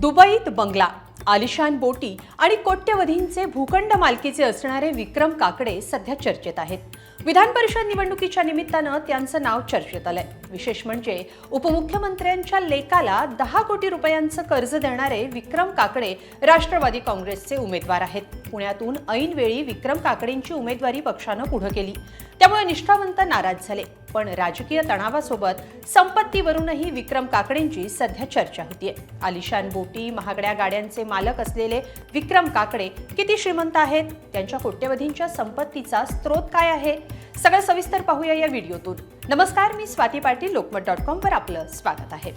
दुबईत बंगला, आलिशान बोटी आणि कोट्यवधींचे भूखंड मालकीचे असणारे विक्रम काकडे सध्या चर्चेत आहेत. विधान परिषद निवडणुकीच्या निमित्तानं त्यांचं नाव चर्चेत आलंय. विशेष म्हणजे उपमुख्यमंत्र्यांच्या लेकाला 10 कोटी रुपयांचं कर्ज देणारे विक्रम काकडे राष्ट्रवादी काँग्रेसचे उमेदवार आहेत. पुण्यातून ऐनवेळी विक्रम काकडेंची उमेदवारी पक्षानं पुढे केली, त्यामुळे निष्ठावंत नाराज झाले. पण राजकीय तणावासोबत संपत्तीवरूनही विक्रम काकडेंची सध्या चर्चा होतीये. आलिशान बोटी, महागड्या गाड्यांचे मालक असलेले विक्रम काकडे किती श्रीमंत आहेत? त्यांच्या कोट्यवधींच्या संपत्तीचा स्रोत काय आहे? सगळं सविस्तर पाहूया या व्हिडिओतून. नमस्कार, मी स्वाती पाटील. लोकमत.com वर आपलं स्वागत आहे.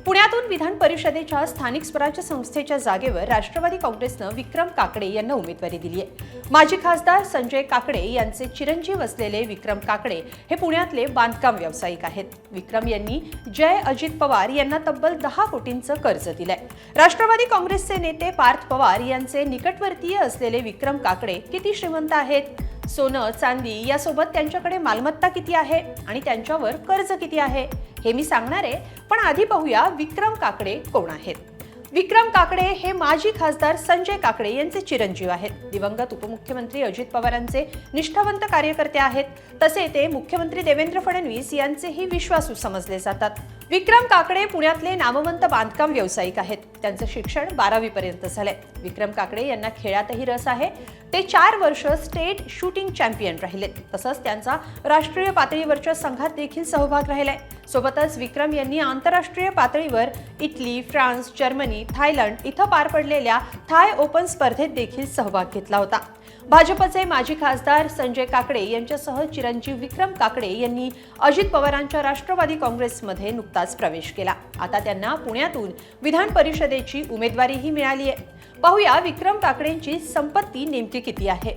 पुण्यातून विधान परिषदेच्या स्थानिक स्वराज्य संस्थेच्या जागेवर राष्ट्रवादी काँग्रेसनं विक्रम काकडे यांना उमेदवारी दिली आहे. माजी खासदार संजय काकडे यांचे चिरंजीव असलेले विक्रम काकडे हे पुण्यातले बांधकाम व्यावसायिक आहेत. विक्रम यांनी जय अजित पवार यांना तब्बल 10 कोटींचं कर्ज दिलंय. राष्ट्रवादी काँग्रेसचे नेते पार्थ पवार यांचे निकटवर्तीय असलेले विक्रम काकडे किती श्रीमंत आहेत? सोनं, चांदी यासोबत त्यांच्याकडे मालमत्ता किती आहे आणि त्यांच्यावर कर्ज किती आहे हे मी सांगणार आहे. पण आधी पाहूया विक्रम काकडे कोण आहेत. विक्रम काकडे हे माजी खासदार संजय काकडे यांचे चिरंजीव आहेत. दिवंगत उपमुख्यमंत्री अजित पवारांचे निष्ठावंत कार्यकर्ते आहेत. तसे ते मुख्यमंत्री देवेंद्र फडणवीस यांचेही विश्वासू समजले जातात. विक्रम काकडे पुण्यातले नामवंत बांधकाम व्यावसायिक आहेत. त्यांचं शिक्षण 12वी पर्यंत झालंय. विक्रम काकडे यांना खेळातही रस आहे. ते 4 वर्ष स्टेट शूटिंग चॅम्पियन राहिलेत. तसंच त्यांचा राष्ट्रीय पातळीवरच्या संघात देखील सहभाग राहिलाय. सोबतच विक्रम यांनी आंतरराष्ट्रीय पातळीवर इटली, फ्रान्स, जर्मनी, थायलंड इथं पार पडलेल्या थाय ओपन स्पर्धेत देखील सहभाग घेतला होता. भाजपचे माजी खासदार संजय काकडे यांच्यासह चिरंजीव विक्रम काकडे यांनी अजित पवारांच्या राष्ट्रवादी काँग्रेसमध्ये नुकताच प्रवेश केला. आता त्यांना पुण्यातून विधान परिषदेची उमेदवारीही मिळाली आहे. पाहूया विक्रम काकडेंची संपत्ती नेमकी किती आहे.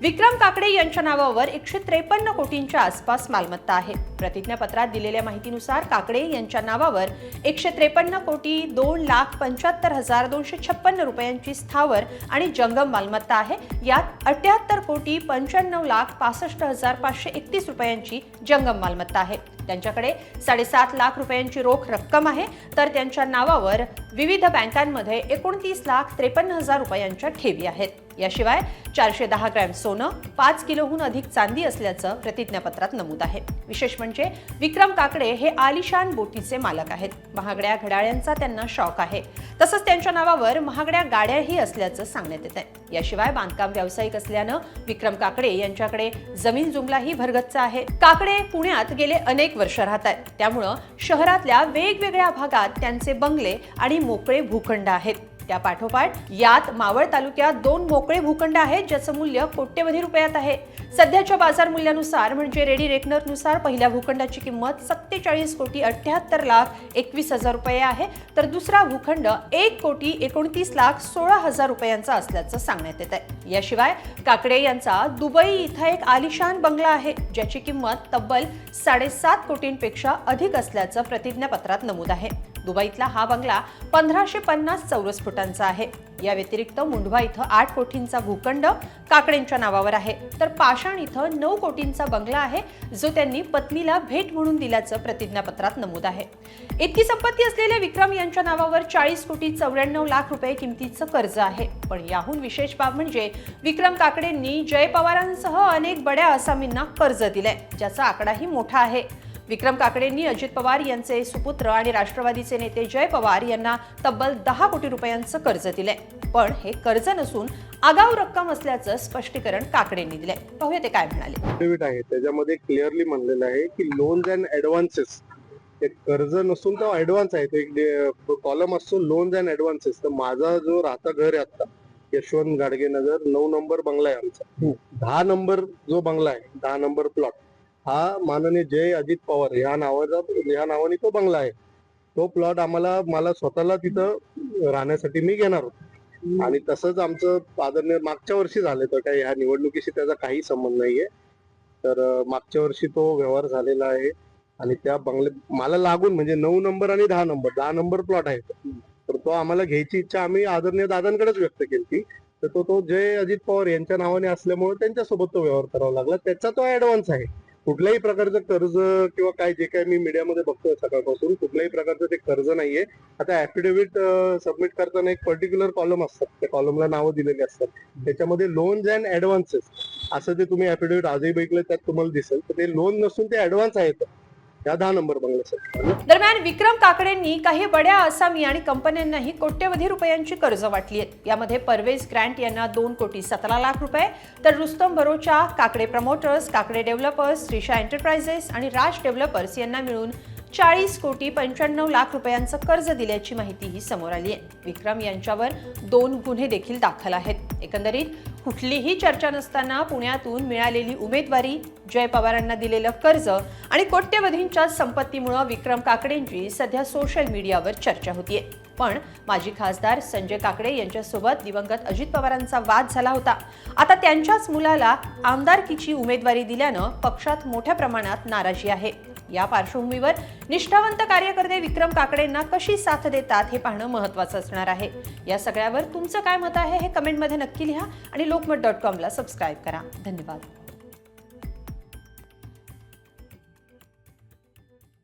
विक्रम काकडे यांच्या नावावर 153 कोटींच्या आसपास मालमत्ता आहे. प्रतिज्ञापत्रात दिलेल्या माहितीनुसार काकडे यांच्या नावावर 153 कोटी 2,75,256 रुपयांची स्थावर आणि जंगम मालमत्ता आहे. यात 78 कोटी 95,65,531 रुपयांची जंगम मालमत्ता आहे. त्यांच्याकडे 7.5 लाख रुपयांची रोख रक्कम आहे. तर त्यांच्या नावावर विविध बँकांमध्ये 29,53,000 रुपयांच्या ठेवी आहेत. याशिवाय 410 ग्रॅम सोनं, 5 किलोहून अधिक चांदी असल्याचं प्रतिज्ञापत्रात नमूद आहे. विशेष म्हणजे विक्रम काकडे हे आलिशान बोटीचे मालक आहेत. महागड्या घड्याळांचा त्यांना शौक आहे. तसंच त्यांच्या नावावर महागड्या गाड्याही असल्याचं सांगण्यात येत आहे. याशिवाय बांधकाम व्यावसायिक असल्यानं विक्रम काकडे यांच्याकडे जमीन जुमलाही भरगच्च आहे. काकडे पुण्यात गेले अनेक वर्ष राहत आहेत. त्यामुळं शहरातल्या वेगवेगळ्या भागात त्यांचे बंगले आणि मोकळे भूखंड आहेत. त्या पाठोपाठ यात मावळ तालुक्यात 2 मोकळे भूखंड आहेत, ज्याचं मूल्य कोट्यवधी रुपयात आहे. सध्याच्या बाजार मूल्यानुसार म्हणजे रेडी रेकनरनुसार पहिल्या भूखंडाची किंमत 47 कोटी 78 लाख 21 हजार रुपये आहे. तर दुसरा भूखंड 1 कोटी 29 लाख 16 हजार रुपयांचा असल्याचं सांगण्यात येत आहे. याशिवाय काकडे यांचा दुबई इथं एक आलिशान बंगला आहे, ज्याची किंमत तब्बल 7.5 कोटींपेक्षा अधिक असल्याचं प्रतिज्ञापत्रात नमूद आहे. दुबईतला हा बंगला 1550 चौरस फुटांचा आहे. या व्यतिरिक्त मुंढवा इथं 8 कोटींचा भूखंड काकडेंच्या नावावर आहे. तर पाषाण इथं 9 कोटींचा बंगला आहे, जो त्यांनी पत्नीला भेट म्हणून दिल्याचं प्रतिज्ञापत्रात नमूद आहे. इतकी संपत्ती असलेल्या विक्रम यांच्या नावावर 40 कोटी 94 लाख रुपये किमतीचं कर्ज आहे. पण याहून विशेष बाब म्हणजे विक्रम काकडेंनी जय पवारांसह अनेक बड्या आसामींना कर्ज दिलंय, ज्याचा आकडाही मोठा आहे. विक्रम काकडेंनी अजित पवार यांचे सुपुत्र आणि राष्ट्रवादीचे नेते जय पवार यांना तब्बल 10 कोटी रुपयांचं कर्ज दिलंय. पण हे कर्ज नसून आगाऊ रक्कम असल्याचं स्पष्टीकरण काकडेंनी दिलंय. पाहूया ते काय म्हणाले. त्याच्यामध्ये क्लिअरली म्हणलेलं आहे की लोन्स अँड ऍडव्हान्सेस, एक कर्ज नसून तो ऍडव्हान्स आहे. तो एक कॉलम असतो लोन्स अँड ऍडव्हान्सेस. तर माझा जो राहता घर आहे आता यशवंत गाडगे नगर 9 नंबर बंगला आहे आमचा. 10 नंबर जो बंगला आहे, 10 नंबर प्लॉट हा माननीय जय अजित पवार या नावाने तो बंगला आहे. तो प्लॉट मला स्वतःला तिथं राहण्यासाठी मी घेणार होतो. आणि तसंच आमचं आदरणीय मागच्या वर्षी झालं, तर काही ह्या निवडणुकीशी त्याचा काही संबंध नाहीये. तर मागच्या वर्षी तो व्यवहार झालेला आहे. आणि त्या बंगले मला लागून म्हणजे 9 नंबर आणि 10 नंबर प्लॉट आहे. तर तो आम्हाला घ्यायची इच्छा आम्ही आदरणीय दादांकडेच व्यक्त केली. तर तो जय अजित पवार यांच्या नावाने असल्यामुळे त्यांच्यासोबत तो व्यवहार करावा लागला. त्याचा तो ऍडव्हान्स आहे. कुठल्याही प्रकारचं कर्ज किंवा काय जे काय मी मीडियामध्ये बघतोय सकाळपासून कुठल्याही प्रकारचं ते कर्ज नाहीये. आता ऍफिडेव्हिट सबमिट करताना एक पर्टिक्युलर कॉलम असतात, त्या कॉलमला नावं दिलेली असतात, त्याच्यामध्ये लोन्स अँड ऍडव्हान्सेस असं ते तुम्ही ऍफिडेव्हिट आजही बघितलं त्यात तुम्हाला दिसेल. तर ते लोन नसून ते ऍडव्हान्स आहेत या 10 नंबर बंगल्यासाठी. दरम्यान विक्रम काकडेंनी काही बड्या आसामी आणि कंपन्यांनाही कोट्यवधी रुपयांची कर्ज वाटली आहेत. यामध्ये परवेज ग्रँट यांना 2,17,00,000 रुपये, तर Rustam Barocha, Kakade promoters, Kakade developers, Shrisha enterprises आणि राज डेव्हलपर्स यांना मिळून 40,95,00,000 रुपयांचं कर्ज दिल्याची माहितीही समोर आली आहे. विक्रम यांच्यावर 2 गुन्हे देखील दाखल आहेत. एकंदरीत कुठलीही चर्चा नसताना पुण्यातून मिळालेली उमेदवारी, जय पवारांना दिलेलं कर्ज आणि कोट्यवधींच्या संपत्तीमुळे विक्रम काकडेंची सध्या सोशल मीडियावर चर्चा होतीये. पण माजी खासदार संजय काकडे यांच्यासोबत दिवंगत अजित पवारांचा वाद झाला होता. आता त्यांच्याच मुलाला आमदारकीची उमेदवारी दिल्यानं पक्षात मोठ्या प्रमाणात नाराजी आहे. या पार्श्वभूमीवर निष्ठावंत कार्यकर्ते विक्रम काकडेंना कशी साथ देतात हे पाहणं महत्त्वाचं असणार आहे. या सगळ्यावर तुमचं काय मत आहे हे कमेंटमध्ये नक्की लिहा आणि lokmat.com ला सबस्क्राईब करा. धन्यवाद.